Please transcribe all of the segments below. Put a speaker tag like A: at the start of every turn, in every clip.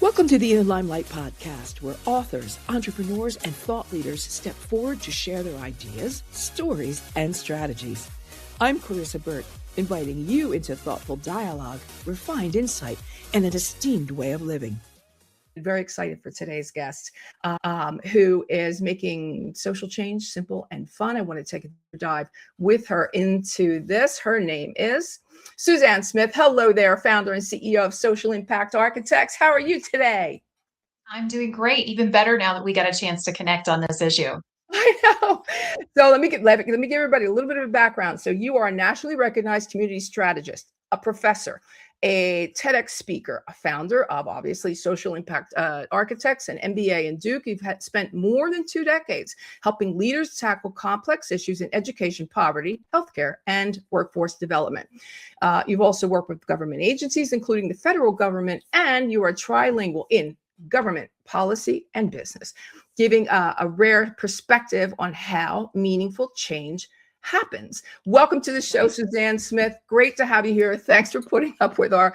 A: Welcome to the Limelight podcast, where authors, entrepreneurs, and thought leaders step forward to share their ideas, stories, and strategies. I'm Clarissa Burt, inviting you into thoughtful dialogue, refined insight, and an esteemed way of living. Very excited for today's guest, who is making social change simple and fun. I want to take a dive with her into this. Her name is Suzanne Smith. Hello there, founder and CEO of Social Impact Architects. How are you today?
B: I'm doing great. Even better now that we got a chance to connect on this issue.
A: I know. So let me give everybody a little bit of a background. So you are a nationally recognized community strategist, a professor, a TEDx speaker, a founder of obviously Social Impact Architects, an MBA in Duke. You've spent more than 2 decades helping leaders tackle complex issues in education, poverty, healthcare, and workforce development. You've also worked with government agencies, including the federal government, and you are trilingual in government, policy, and business, giving a rare perspective on how meaningful change happens. Welcome to the show, Suzanne Smith. Great to have you here. Thanks for putting up with our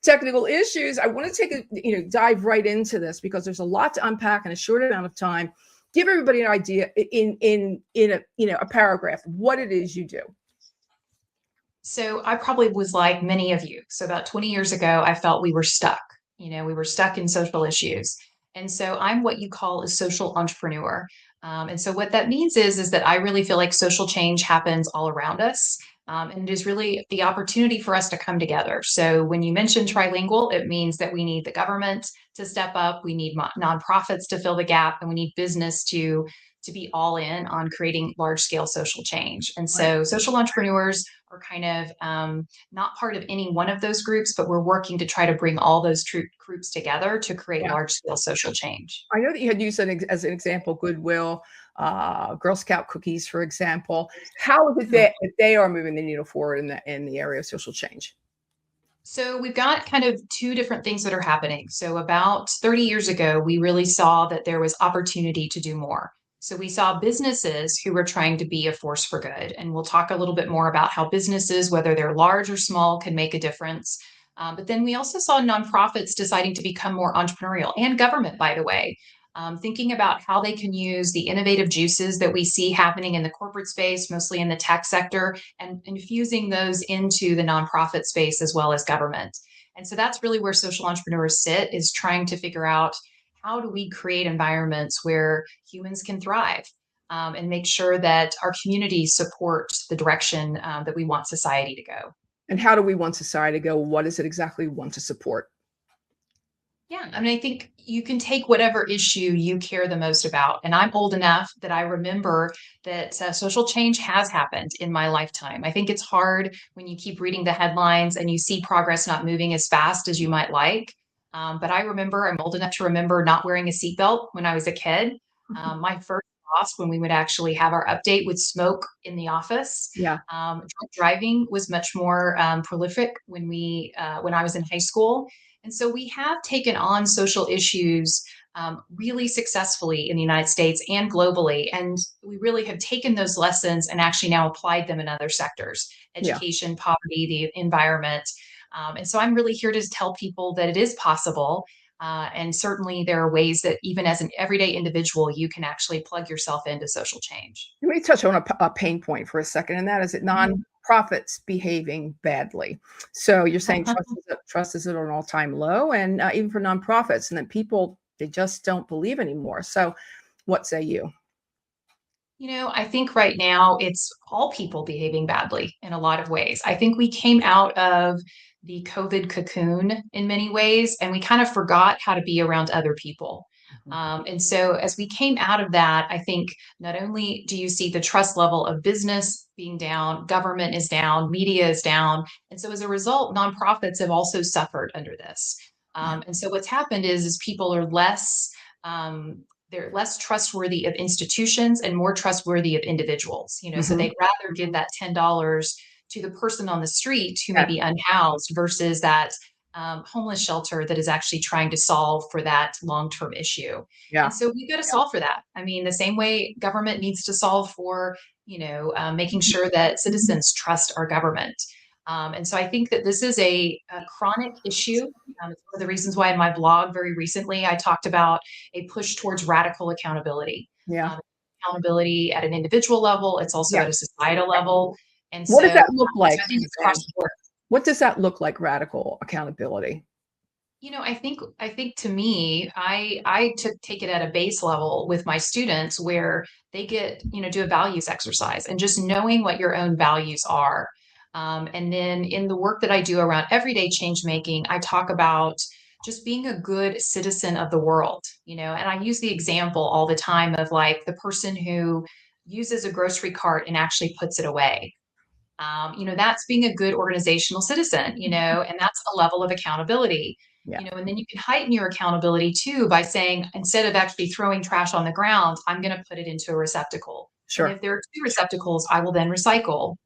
A: technical issues. I want to dive right into this because there's a lot to unpack in a short amount of time. Give everybody an idea in a paragraph what it is you do.
B: So I probably was like many of you. So about 20 years ago, I felt we were stuck. We were stuck in social issues. And so I'm what you call a social entrepreneur. And so what that means is that I really feel like social change happens all around us. And it is really the opportunity for us to come together. So when you mention trilingual, it means that we need the government to step up, we need nonprofits to fill the gap, and we need business to be all in on creating large scale social change. And so social entrepreneurs are kind of not part of any one of those groups, but we're working to try to bring all those groups together to create large scale social change.
A: I know that you had used as an example, Goodwill, Girl Scout cookies, for example. How is it that they are moving the needle forward in the area of social change?
B: So we've got kind of 2 different things that are happening. So about 30 years ago, we really saw that there was opportunity to do more. So we saw businesses who were trying to be a force for good. And we'll talk a little bit more about how businesses, whether they're large or small, can make a difference. But then we also saw nonprofits deciding to become more entrepreneurial, and government, by the way, thinking about how they can use the innovative juices that we see happening in the corporate space, mostly in the tech sector, and infusing those into the nonprofit space as well as government. And so that's really where social entrepreneurs sit, is trying to figure out how do we create environments where humans can thrive, and make sure that our communities support the direction that we want society to go.
A: And how do we want society to go? What is it exactly we want to support?
B: Yeah, I mean, I think you can take whatever issue you care the most about. And I'm old enough that I remember that social change has happened in my lifetime. I think it's hard when you keep reading the headlines and you see progress not moving as fast as you might like. But I'm old enough to remember not wearing a seatbelt when I was a kid. My first boss, when we would actually have our update, would smoke in the office.
A: Yeah.
B: Drunk driving was much more prolific when I was in high school. And so we have taken on social issues really successfully in the United States and globally. And we really have taken those lessons and actually now applied them in other sectors: education, poverty, the environment. And so I'm really here to tell people that it is possible. And certainly there are ways that even as an everyday individual, you can actually plug yourself into social change.
A: Let me touch on a pain point for a second, and that is that nonprofits behaving badly. So you're saying trust is at an all-time low, and even for nonprofits, and then people, they just don't believe anymore. So what say you?
B: I think right now it's all people behaving badly in a lot of ways. I think we came out of the COVID cocoon in many ways, and we kind of forgot how to be around other people. And so as we came out of that, I think not only do you see the trust level of business being down, government is down, media is down. And so as a result, nonprofits have also suffered under this. And so what's happened is people are they're less trustworthy of institutions and more trustworthy of individuals. So they'd rather give that $10 to the person on the street who may be unhoused versus that homeless shelter that is actually trying to solve for that long-term issue.
A: Yeah.
B: And so we've got to solve for that. I mean, the same way government needs to solve for, making sure that citizens trust our government. And so I think that this is a chronic issue. It's one of the reasons why in my blog very recently, I talked about a push towards radical accountability.
A: Yeah.
B: Accountability at an individual level, it's also
A: Yeah.
B: at a societal level. And
A: What does
B: so,
A: that look like,
B: so I think it's across
A: Suzanne?
B: the board.
A: What does that look like, radical accountability?
B: I think to me, I take it at a base level with my students where they get, do a values exercise and just knowing what your own values are. And then in the work that I do around everyday change making, I talk about just being a good citizen of the world, and I use the example all the time of like the person who uses a grocery cart and actually puts it away. That's being a good organizational citizen, and that's a level of accountability,
A: Yeah.
B: and then you can heighten your accountability too by saying, instead of actually throwing trash on the ground, I'm going to put it into a receptacle. And
A: Sure.
B: if there are two receptacles, I will then recycle.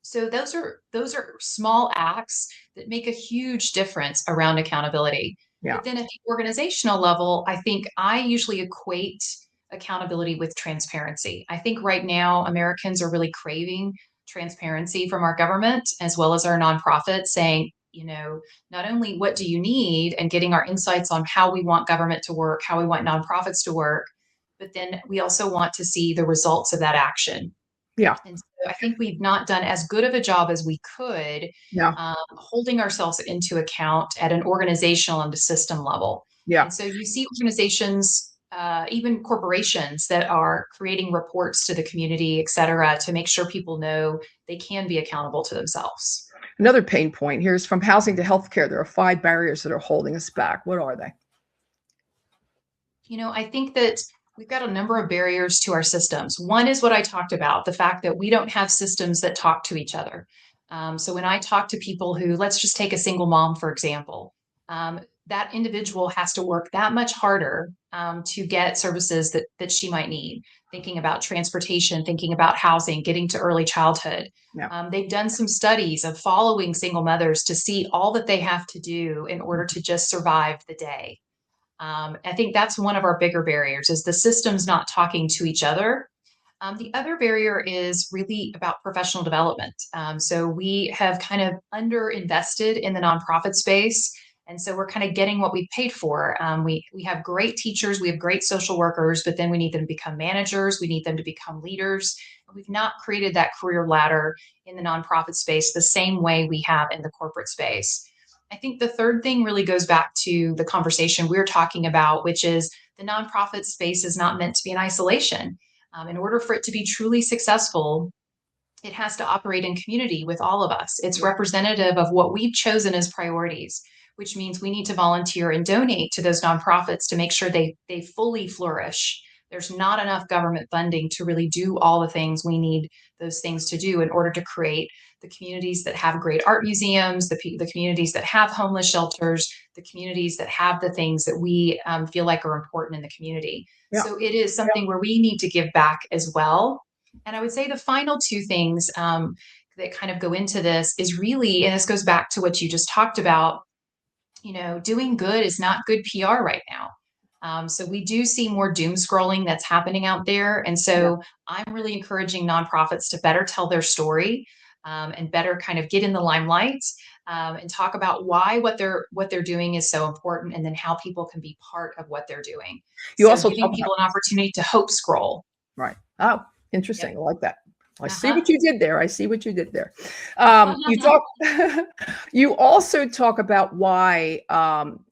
B: So those are small acts that make a huge difference around accountability.
A: Yeah.
B: But then at the organizational level, I think I usually equate accountability with transparency. I think right now Americans are really craving transparency from our government as well as our nonprofits, saying, not only what do you need and getting our insights on how we want government to work, how we want nonprofits to work, but then we also want to see the results of that action.
A: Yeah.
B: And so I think we've not done as good of a job as we could,
A: Yeah.
B: holding ourselves into account at an organizational and a system level.
A: Yeah.
B: And so you see organizations, even corporations, that are creating reports to the community, et cetera, to make sure people know they can be accountable to themselves.
A: Another pain point here is from housing to healthcare. There are 5 barriers that are holding us back. What are they?
B: I think that we've got a number of barriers to our systems. One is what I talked about, the fact that we don't have systems that talk to each other. So when I talk to people who, let's just take a single mom, for example, that individual has to work that much harder to get services that she might need, thinking about transportation, thinking about housing, getting to early childhood.
A: Yeah.
B: They've done some studies of following single mothers to see all that they have to do in order to just survive the day. I think that's one of our bigger barriers, is the systems not talking to each other. The other barrier is really about professional development. So we have kind of underinvested in the nonprofit space. And so we're kind of getting what we paid for. We have great teachers, we have great social workers, but then we need them to become managers, we need them to become leaders. We've not created that career ladder in the nonprofit space the same way we have in the corporate space. I think the third thing really goes back to the conversation we're talking about, which is the nonprofit space is not meant to be in isolation. In order for it to be truly successful, it has to operate in community with all of us. It's representative of what we've chosen as priorities, which means we need to volunteer and donate to those nonprofits to make sure they fully flourish. There's not enough government funding to really do all the things we need those things to do in order to create the communities that have great art museums, the communities that have homeless shelters, the communities that have the things that we feel like are important in the community.
A: Yeah.
B: So it is something where we need to give back as well. And I would say the final two things that kind of go into this is really, and this goes back to what you just talked about, doing good is not good PR right now. So we do see more doom scrolling that's happening out there. And so I'm really encouraging nonprofits to better tell their story, and better kind of get in the limelight, and talk about why what they're doing is so important, and then how people can be part of what they're doing.
A: You
B: So
A: also
B: giving
A: talk about,
B: people an opportunity to hope scroll.
A: right. Oh, interesting.
B: Yep.
A: I like that. I see
B: Uh-huh.
A: what you did there. I see what you did there. You talk. You also talk about why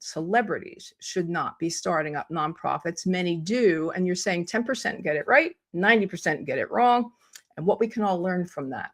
A: celebrities should not be starting up nonprofits. Many do, and you're saying 10% get it right, 90% get it wrong, and what we can all learn from that.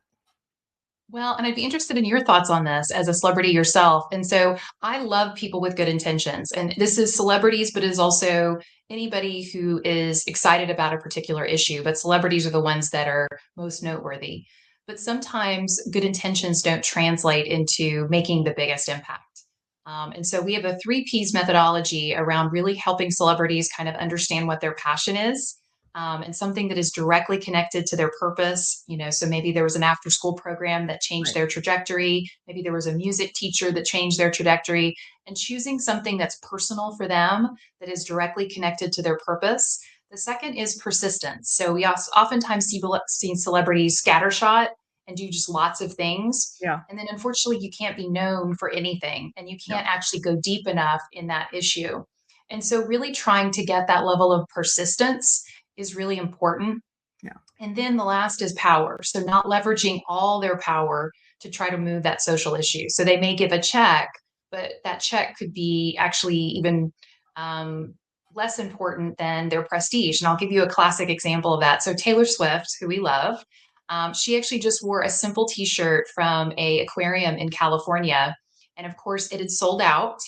B: Well, and I'd be interested in your thoughts on this as a celebrity yourself. And so I love people with good intentions. And this is celebrities, but it is also anybody who is excited about a particular issue. But celebrities are the ones that are most noteworthy. But sometimes good intentions don't translate into making the biggest impact. And so we have a 3 Ps methodology around really helping celebrities kind of understand what their passion is, and something that is directly connected to their purpose. So maybe there was an after school program that changed
A: Right.
B: their trajectory. Maybe there was a music teacher that changed their trajectory, and choosing something that's personal for them, that is directly connected to their purpose. The second is persistence. So we oftentimes see celebrities scattershot and do just lots of things.
A: Yeah.
B: And then unfortunately, you can't be known for anything and you
A: Yeah.
B: can't actually go deep enough in that issue. And so, really trying to get that level of persistence is really important.
A: Yeah.
B: And then the last is power. So, not leveraging all their power to try to move that social issue. So, they may give a check, but that check could be actually even um, less important than their prestige. And I'll give you a classic example of that. So, Taylor Swift, who we love, she actually just wore a simple T-shirt from a aquarium in California, and of course, it had sold out.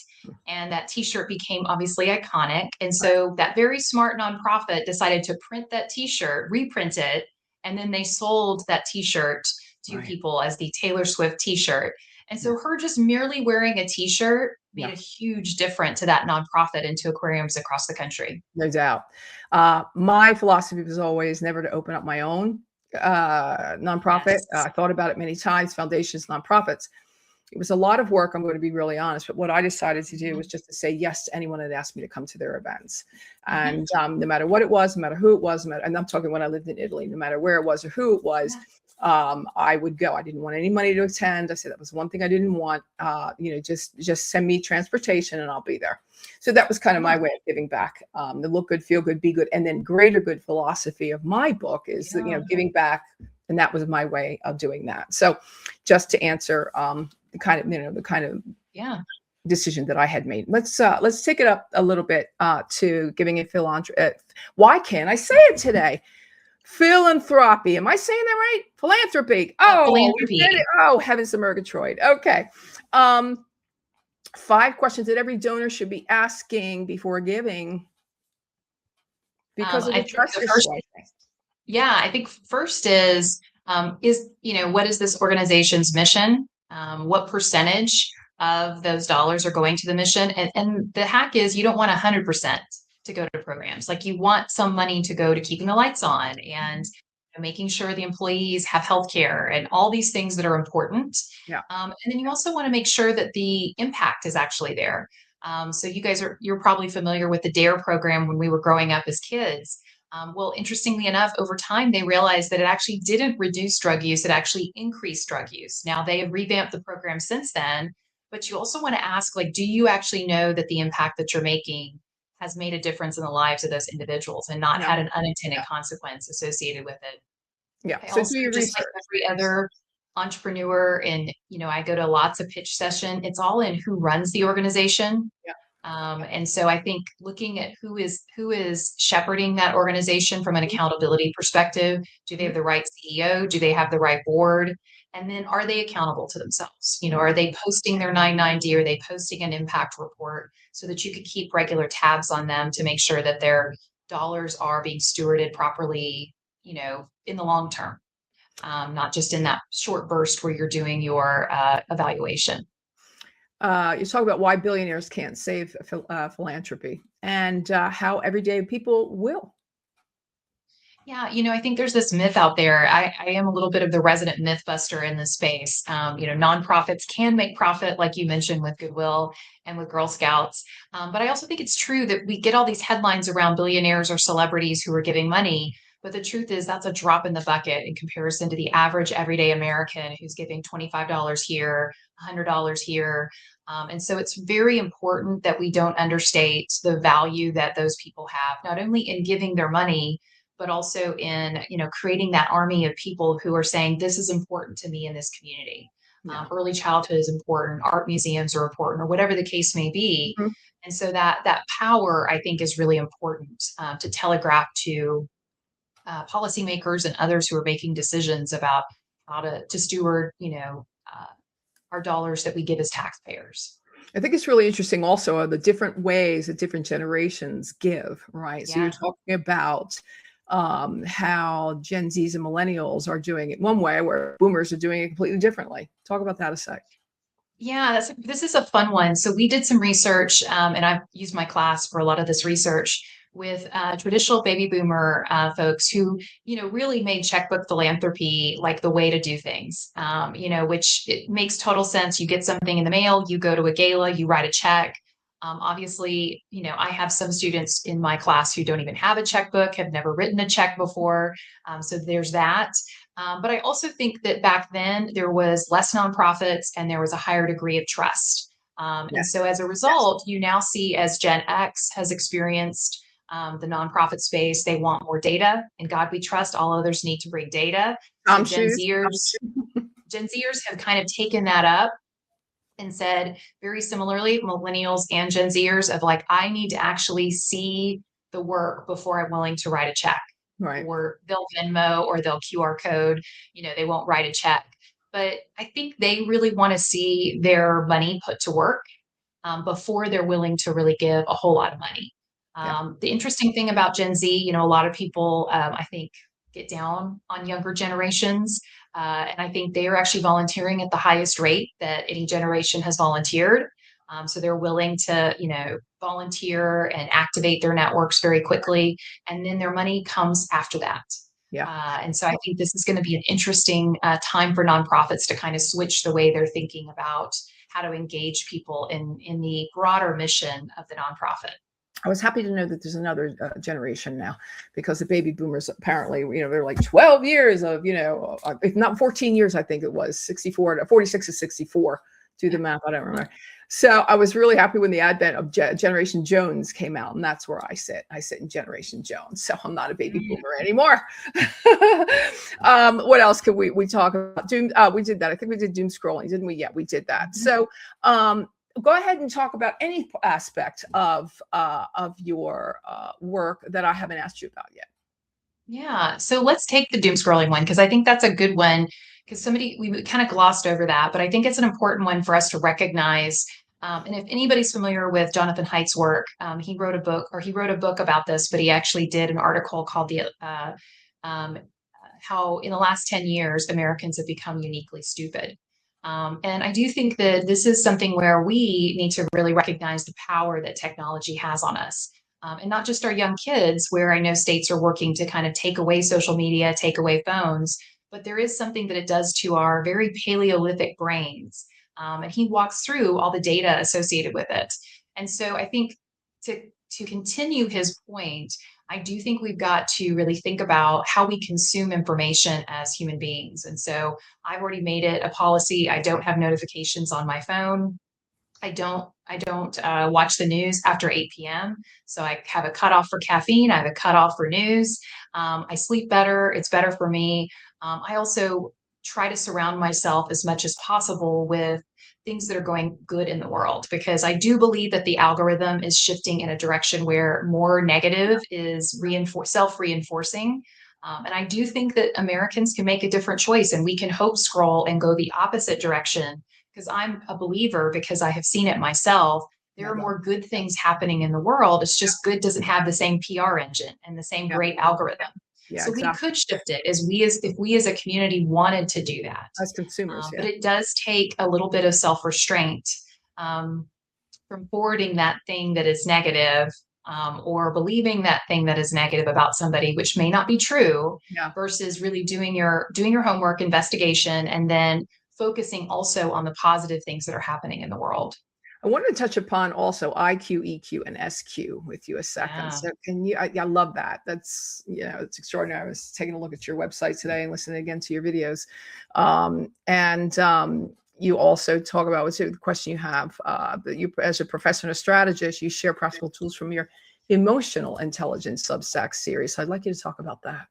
B: And that T-shirt became obviously iconic. And so that very smart nonprofit decided to print that T-shirt, reprint it, and then they sold that T-shirt to
A: Right.
B: people as the Taylor Swift T-shirt. And
A: Yeah.
B: so her just merely wearing a T-shirt made
A: Yeah.
B: a huge difference to that nonprofit and to aquariums across the country.
A: No doubt. My philosophy was always never to open up my own nonprofit.
B: Yes.
A: I thought about it many times, foundations, nonprofits. It was a lot of work, I'm going to be really honest, but what I decided to do
B: Mhm.
A: was just to say yes to anyone that asked me to come to their events.
B: Mhm.
A: And no matter what it was, no matter who it was, and I'm talking when I lived in Italy, no matter where it was or who it was,
B: Yeah.
A: I would go. I didn't want any money to attend. I said that was one thing I didn't want. Just send me transportation and I'll be there. So that was kind of my way of giving back. The look good, feel good, be good, and then greater good philosophy of my book is
B: Yeah.
A: giving back, and that was my way of doing that. So just to answer the kind of
B: Yeah.
A: decision that I had made. Let's take it up a little bit to giving a philanthropy. Why can't I say it today? Philanthropy. Am I saying that right? Philanthropy. Oh, we
B: Philanthropy.
A: did it. Oh, heavens to Murgatroyd. Okay. 5 questions that every donor should be asking before giving because of
B: I
A: the
B: think
A: trust
B: the
A: issue,
B: first,
A: I think.
B: yeah, I think first is, what is this organization's mission? What percentage of those dollars are going to the mission? And the hack is you don't want 100% to go to programs. Like you want some money to go to keeping the lights on and making sure the employees have health care and all these things that are important.
A: Yeah.
B: And then you also want to make sure that the impact is actually there. So you're probably familiar with the DARE program when we were growing up as kids. Well, interestingly enough, over time, they realized that it actually didn't reduce drug use, it actually increased drug use. Now, they have revamped the program since then, but you also want to ask, like, do you actually know that the impact that you're making has made a difference in the lives of those individuals and not
A: Yeah.
B: had an unintended
A: Yeah.
B: consequence associated with it?
A: Yeah.
B: I
A: So
B: also,
A: do your
B: just like
A: research.
B: every other entrepreneur, and I go to lots of pitch session, it's all in who runs the organization.
A: Yeah.
B: And so I think looking at who is shepherding that organization from an accountability perspective. Do they
A: Mhm.
B: have the right CEO? Do they have the right board? And then are they accountable to themselves? Are they posting their 990? Are they posting an impact report so that you could keep regular tabs on them to make sure that their dollars are being stewarded properly, in the long term, not just in that short burst where you're doing your evaluation.
A: You talk about why billionaires can't save philanthropy and how everyday people will.
B: Yeah, I think there's this myth out there. I am a little bit of the resident myth buster in this space. Nonprofits can make profit, like you mentioned with Goodwill and with Girl Scouts. But I also think it's true that we get all these headlines around billionaires or celebrities who are giving money. But the truth is, that's a drop in the bucket in comparison to the average everyday American who's giving $25 here, $100 here. And so it's very important that we don't understate the value that those people have, not only in giving their money, but also in creating that army of people who are saying this is important to me in this community.
A: Yeah.
B: Early childhood is important, art museums are important, or whatever the case may be.
A: Mhm.
B: And so that power, I think, is really important to telegraph to policymakers and others who are making decisions about how to steward our dollars that we give as taxpayers.
A: I think it's really interesting also the different ways that different generations give, right? So you're
B: Yeah.
A: talking about how Gen Zs and millennials are doing it one way, where boomers are doing it completely differently. Talk about that a sec.
B: Yeah, this is a fun one. So we did some research, and I've used my class for a lot of this research with traditional baby boomer folks who, really made checkbook philanthropy like the way to do things. Which it makes total sense. You get something in the mail, you go to a gala, you write a check. Obviously, I have some students in my class who don't even have a checkbook, have never written a check before. So there's that. But I also think that back then there was less nonprofits and there was a higher degree of trust. And
A: Yes.
B: so as a result, you now see as Gen X has experienced the nonprofit space, they want more data. In God we trust, all others need to bring data. So
A: Shoes.
B: Gen Zers have kind of taken that up and said very similarly, millennials and Gen Zers of like, I need to actually see the work before I'm willing to write a check.
A: Right.
B: Or they'll Venmo or they'll QR code, they won't write a check. But I think they really want to see their money put to work before they're willing to really give a whole lot of money.
A: Yeah.
B: The interesting thing about Gen Z, a lot of people, I think, get down on younger generations. And I think they are actually volunteering at the highest rate that any generation has volunteered. So they're willing to, volunteer and activate their networks very quickly. And then their money comes after that.
A: Yeah.
B: And so I think this is going to be an interesting time for nonprofits to kind of switch the way they're thinking about how to engage people in the broader mission of the nonprofit.
A: I was happy to know that there's another generation now, because the baby boomers apparently, they're like 12 years of, if not 14 years, I think it was 64 to 46 to 64. Do the math, I don't remember. So I was really happy when the advent of Generation Jones came out, and that's where I sit. I sit in Generation Jones, so I'm not a baby boomer anymore. What else could we talk about? Doom. We did that. I think we did doom scrolling, didn't we? Yeah, we did that. So go ahead and talk about any aspect of your work that I haven't asked you about yet.
B: Yeah. So let's take the doom scrolling one, because I think that's a good one, because we kind of glossed over that, but I think it's an important one for us to recognize. And if anybody's familiar with Jonathan Haidt's work, he wrote a book about this, but he actually did an article called how in the last 10 years, Americans have become uniquely stupid. And I do think that this is something where we need to really recognize the power that technology has on us. And not just our young kids, where I know states are working to kind of take away social media, take away phones, but there is something that it does to our very Paleolithic brains. And he walks through all the data associated with it. And so I think to continue his point, I do think we've got to really think about how we consume information as human beings. And so I've already made it a policy. I don't have notifications on my phone. I don't watch the news after 8 p.m. So I have a cutoff for caffeine. I have a cutoff for news. I sleep better. It's better for me. I also try to surround myself as much as possible with things that are going good in the world, because I do believe that the algorithm is shifting in a direction where more negative is self-reinforcing. And I do think that Americans can make a different choice, and we can hope scroll and go the opposite direction, because I'm a believer, because I have seen it myself. There are more good things happening in the world. It's just good doesn't have the same PR engine and the same great algorithm.
A: Yeah,
B: so
A: exactly.
B: we could shift it if we as a community wanted to do that.
A: As consumers,
B: But it does take a little bit of self-restraint from forwarding that thing that is negative, or believing that thing that is negative about somebody, which may not be true, versus really doing your homework, investigation, and then focusing also on the positive things that are happening in the world.
A: I wanted to touch upon also IQ, EQ, and SQ with you a second.
B: Yeah.
A: So can you, I love that. That's, it's extraordinary. I was taking a look at your website today and listening again to your videos. You also talk about, what's the question you have, that you, as a professor and a strategist, you share practical tools from your emotional intelligence Substack series. So I'd like you to talk about that.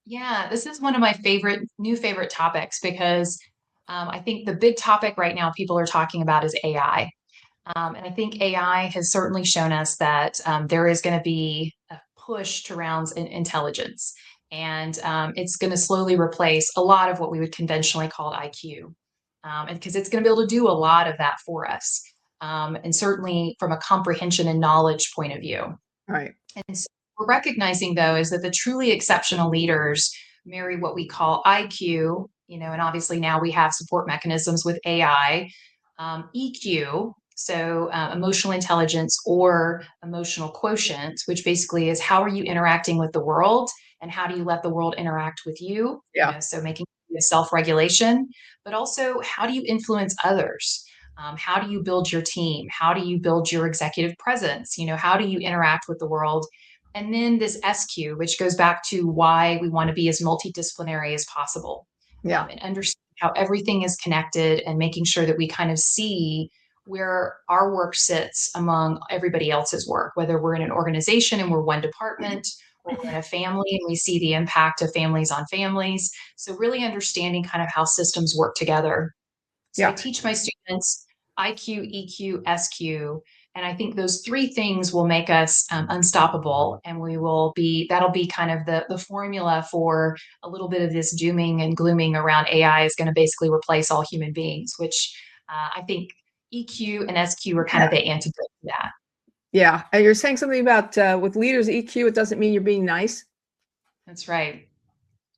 B: Yeah, this is one of my new favorite topics, because I think the big topic right now people are talking about is AI. And I think AI has certainly shown us that there is going to be a push towards intelligence, and it's going to slowly replace a lot of what we would conventionally call IQ, and because it's going to be able to do a lot of that for us, and certainly from a comprehension and knowledge point of view.
A: Right.
B: And so we're recognizing, though, is that the truly exceptional leaders marry what we call IQ, and obviously now we have support mechanisms with AI, EQ. So emotional intelligence or emotional quotient, which basically is how are you interacting with the world and how do you let the world interact with you?
A: Yeah.
B: So making self-regulation, but also how do you influence others? How do you build your team? How do you build your executive presence? How do you interact with the world? And then this SQ, which goes back to why we want to be as multidisciplinary as possible,
A: Yeah.
B: and understand how everything is connected, and making sure that we kind of see where our work sits among everybody else's work, whether we're in an organization and we're one department, or we're in a family and we see the impact of families on families. So really understanding kind of how systems work together. So I
A: Yeah.
B: teach my students IQ, EQ, SQ, and I think those three things will make us unstoppable. And that'll be kind of the formula for a little bit of this dooming and glooming around AI is going to basically replace all human beings, which I think EQ and SQ are kind of the antidote to that.
A: Yeah. And you're saying something about with leaders EQ, it doesn't mean you're being nice.
B: That's right.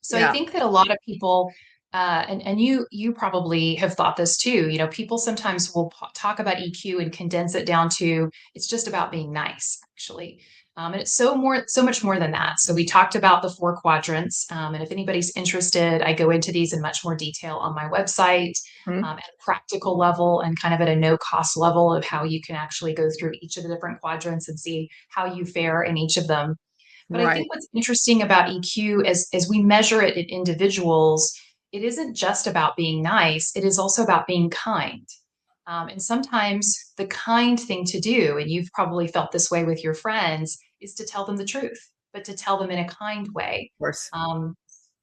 B: So I
A: Yeah.
B: think that a lot of people, and you probably have thought this too. People sometimes will talk about EQ and condense it down to it's just about being nice, actually, and it's so much more than that. So we talked about the four quadrants, and if anybody's interested, I go into these in much more detail on my website,
A: Mhm.
B: at a practical level and kind of at a no cost level of how you can actually go through each of the different quadrants and see how you fare in each of them. But I
A: Right.
B: think what's interesting about EQ as we measure it in individuals, it isn't just about being nice, it is also about being kind. And sometimes the kind thing to do, and you've probably felt this way with your friends, is to tell them the truth, but to tell them in a kind way.
A: Of course.
B: Um,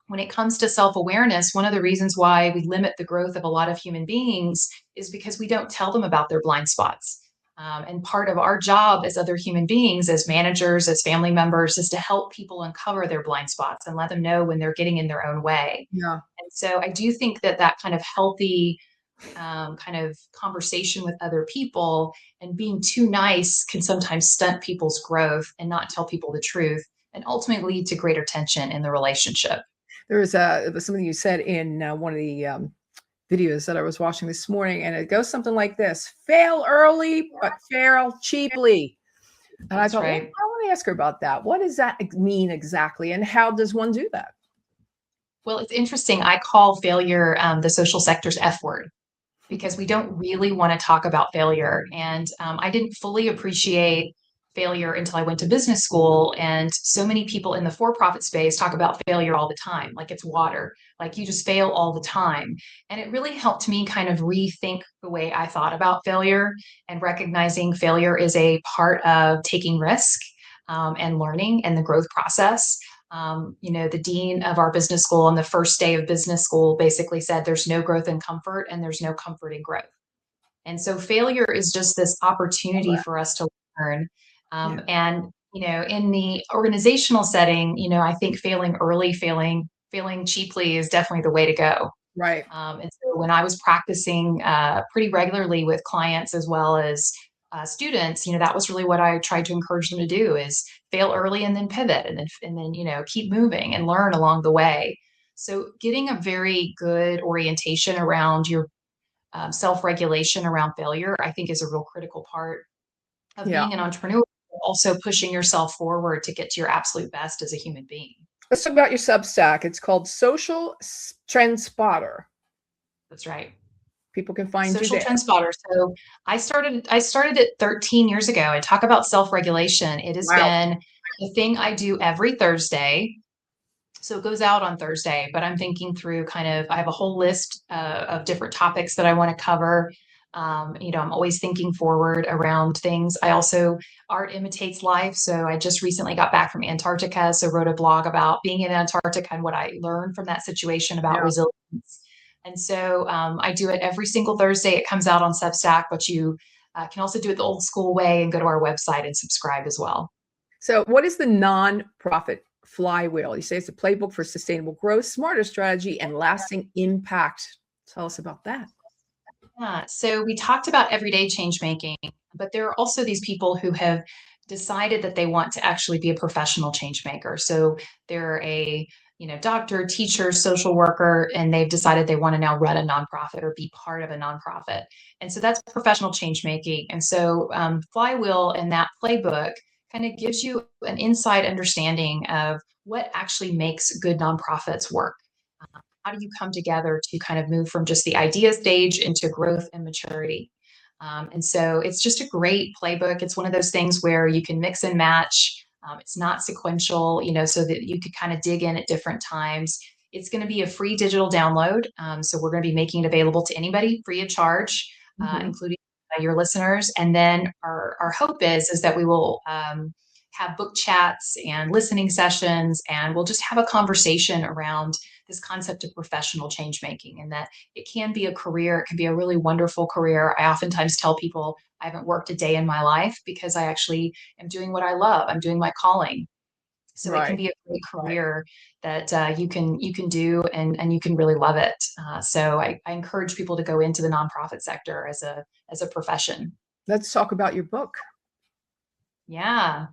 B: when it comes to self awareness, one of the reasons why we limit the growth of a lot of human beings is because we don't tell them about their blind spots. And part of our job as other human beings, as managers, as family members, is to help people uncover their blind spots and let them know when they're getting in their own way.
A: Yeah.
B: And so I do think that that kind of healthy kind of conversation with other people and being too nice can sometimes stunt people's growth and not tell people the truth and ultimately lead to greater tension in the relationship.
A: There was something you said in one of the videos that I was watching this morning, and it goes something like this: fail early, but fail cheaply. And I
B: That's
A: thought, well,
B: right.
A: I want to ask her about that. What does that mean exactly? And how does one do that?
B: Well, it's interesting. I call failure the social sector's F word because we don't really want to talk about failure. And I didn't fully appreciate failure until I went to business school. And so many people in the for profit space talk about failure all the time, like it's water, like you just fail all the time. And it really helped me kind of rethink the way I thought about failure and recognizing failure is a part of taking risk and learning and the growth process. The dean of our business school on the first day of business school basically said there's no growth in comfort and there's no comfort in growth. And so failure is just this opportunity for us to learn.
A: Yeah.
B: And in the organizational setting, I think failing early, failing cheaply is definitely the way to go.
A: Right.
B: And so when I was practicing pretty regularly with clients as well as students, that was really what I tried to encourage them to do is fail early and then pivot and then keep moving and learn along the way. So getting a very good orientation around your self-regulation around failure, I think is a real critical part of
A: Yeah.
B: being an entrepreneur, also pushing yourself forward to get to your absolute best as a human being.
A: Let's talk about your Substack. It's called Social TrendSpotter.
B: That's right.
A: People can find you
B: Social
A: there.
B: TrendSpotter. So I started it 13 years ago. And talk about self-regulation. It has
A: Wow.
B: been the thing I do every Thursday. So it goes out on Thursday, but I'm thinking through I have a whole list of different topics that I want to cover. I'm always thinking forward around things. Art imitates life. So I just recently got back from Antarctica. So wrote a blog about being in Antarctica and what I learned from that situation about
A: Yeah.
B: resilience. And so I do it every single Thursday. It comes out on Substack, but you can also do it the old school way and go to our website and subscribe as well.
A: So, what is the nonprofit flywheel? You say it's a playbook for sustainable growth, smarter strategy, and lasting impact. Tell us about that.
B: Yeah, so we talked about everyday change making, but there are also these people who have decided that they want to actually be a professional change maker. So they're a doctor, teacher, social worker, and they've decided they want to now run a nonprofit or be part of a nonprofit. And so that's professional change making. And so Flywheel and that playbook kind of gives you an inside understanding of what actually makes good nonprofits work. How do you come together to kind of move from just the idea stage into growth and maturity? And so it's just a great playbook. It's one of those things where you can mix and match. It's not sequential, so that you could kind of dig in at different times. It's going to be a free digital download. So we're going to be making it available to anybody free of charge, including your listeners. And then our hope is that we will have book chats and listening sessions, and we'll just have a conversation around this concept of professional change making, and that it can be a career. It can be a really wonderful career. I oftentimes tell people I haven't worked a day in my life because I actually am doing what I love. I'm doing my calling. So it can be a great career that you can do, and you can really love it. So I encourage people to go into the nonprofit sector as a profession.
A: Let's talk about your book.
B: Yeah.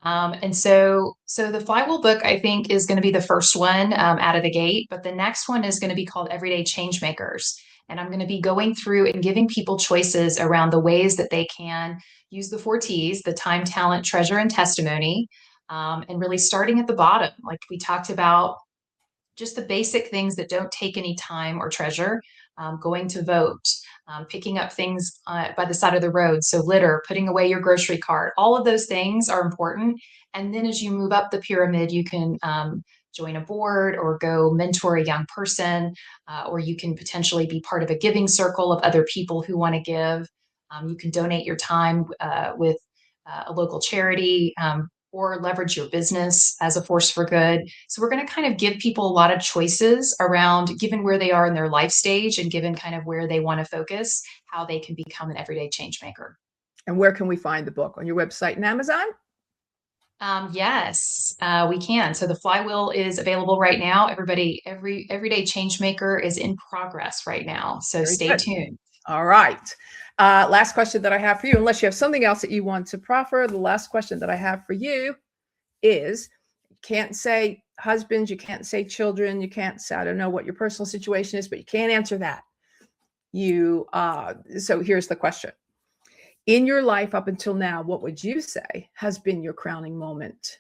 B: And so the Flywheel book, I think, is going to be the first one out of the gate, but the next one is going to be called Everyday Changemakers. And I'm going to be going through and giving people choices around the ways that they can use the 4 T's, the time, talent, treasure, and testimony, and really starting at the bottom. Like we talked about, just the basic things that don't take any time or treasure, going to vote, picking up things by the side of the road. So litter, putting away your grocery cart, all of those things are important. And then as you move up the pyramid, you can join a board or go mentor a young person, or you can potentially be part of a giving circle of other people who want to give. You can donate your time with a local charity, or leverage your business as a force for good. So we're going to kind of give people a lot of choices around, given where they are in their life stage and given kind of where they want to focus, how they can become an everyday change maker.
A: And where can we find the book? On your website and Amazon?
B: Yes, we can. So the Flywheel is available right now. Everyday change maker is in progress right now. So stay tuned.
A: All right. Last question that I have for you, unless you have something else that you want to proffer, the last question that I have for you is, you can't say husbands, you can't say children, you can't say, I don't know what your personal situation is, but you can't answer that. So here's the question. In your life up until now, what would you say has been your crowning moment?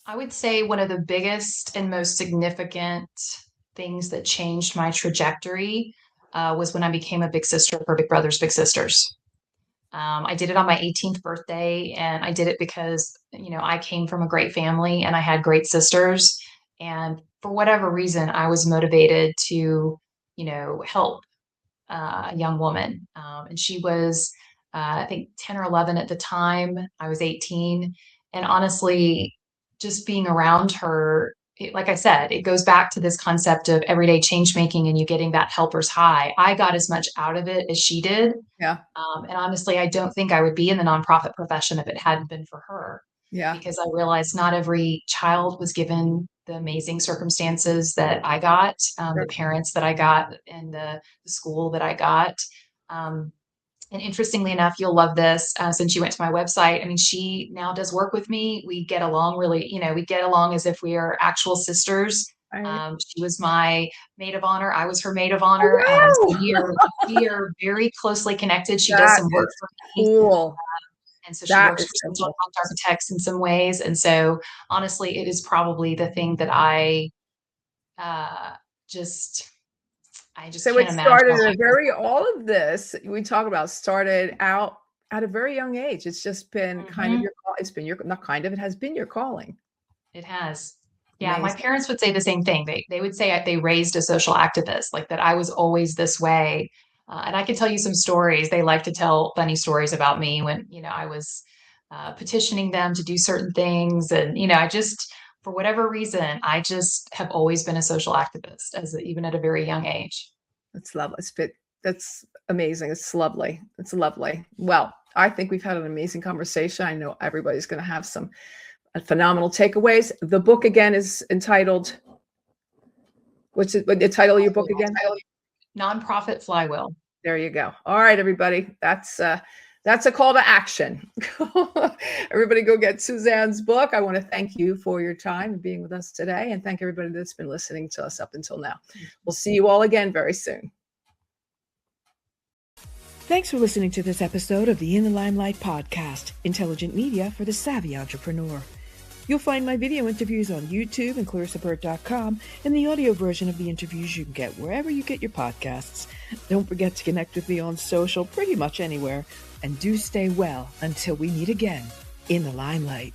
B: I would say one of the biggest and most significant things that changed my trajectory was when I became a big sister for Big Brothers Big Sisters. I did it on my 18th birthday, and I did it because, I came from a great family and I had great sisters. And for whatever reason, I was motivated to, help a young woman. And she was, I think, 10 or 11 at the time. I was 18. And honestly, just being around her, like I said, it goes back to this concept of everyday change making and you getting that helper's high. I got as much out of it as she did.
A: Yeah.
B: And honestly, I don't think I would be in the nonprofit profession if it hadn't been for her.
A: Yeah.
B: Because I realized not every child was given the amazing circumstances that I got, the parents that I got, and the school that I got. And interestingly enough, you'll love this, since you went to my website. I mean, she now does work with me. We get along really, we get along as if we are actual sisters. She was my maid of honor. I was her maid of honor. So we are very closely connected. She does some work for me.
A: Cool.
B: And so she works for some architects in some ways. And so honestly, it is probably the thing that I just
A: so
B: can't
A: it
B: imagine.
A: started all of this we talk about started out at a very young age. It's just been kind of it has been your calling.
B: It has. Yeah. Amazing. My parents would say the same thing. They would say they raised a social activist, like that I was always this way. And I can tell you some stories. They like to tell funny stories about me when, I was petitioning them to do certain things. And, for whatever reason, I just have always been a social activist, even at a very young age.
A: That's lovely. That's amazing. It's lovely. It's lovely. Well, I think we've had an amazing conversation. I know everybody's going to have some phenomenal takeaways. The book again is entitled, what's the title of your book again?
B: Nonprofit Flywheel.
A: There you go. All right, everybody. That's a call to action. Everybody go get Suzanne's book. I want to thank you for your time and being with us today, and thank everybody that's been listening to us up until now. We'll see you all again very soon.
C: Thanks for listening to this episode of the In the Limelight podcast, intelligent media for the savvy entrepreneur. You'll find my video interviews on YouTube and clarissaburt.com, and the audio version of the interviews you can get wherever you get your podcasts. Don't forget to connect with me on social, pretty much anywhere. And do stay well until we meet again in the limelight.